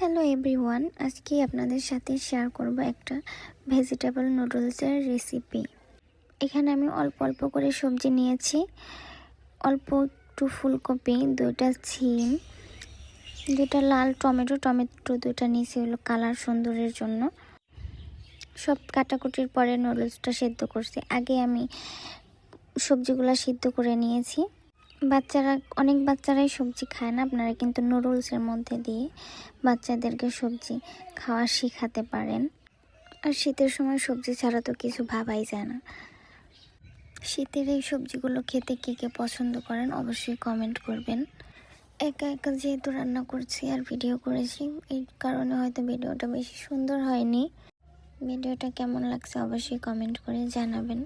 Hello everyone, আজকে আপনাদের সাথে শেয়ার করব একটা ভেজিটেবল নুডলসের রেসিপি। এখানে আমি অল্প অল্প করে সবজি নিয়েছি। অল্প একটু ফুলকপি, 2টা সিম, 2টা লাল টমেটো 2টা নিয়েছি হলো কালার সুন্দরের জন্য। সব কাটাকুটির পরে নুডলসটা সেদ্ধ করছি। আগে আমি সবজিগুলো সিদ্ধ করে নিয়েছি। অনেক বাচ্চারাই সবজি খায় না, আপনারা কিন্তু নুডলসের মধ্যে দিয়ে বাচ্চাদেরকে সবজি খাওয়া শেখাতে পারেন। আর শীতের সময় সবজি ছাড়া তো কিছু ভাবাই যায় না। শীতের এই সবজিগুলো খেতে কে কে পছন্দ করেন অবশ্যই কমেন্ট করবেন। একা একা যেহেতু রান্না করছি আর ভিডিও করেছি, এই কারণে হয়তো ভিডিওটা বেশি সুন্দর হয়নি। ভিডিওটা কেমন লাগছে অবশ্যই কমেন্ট করে জানাবেন।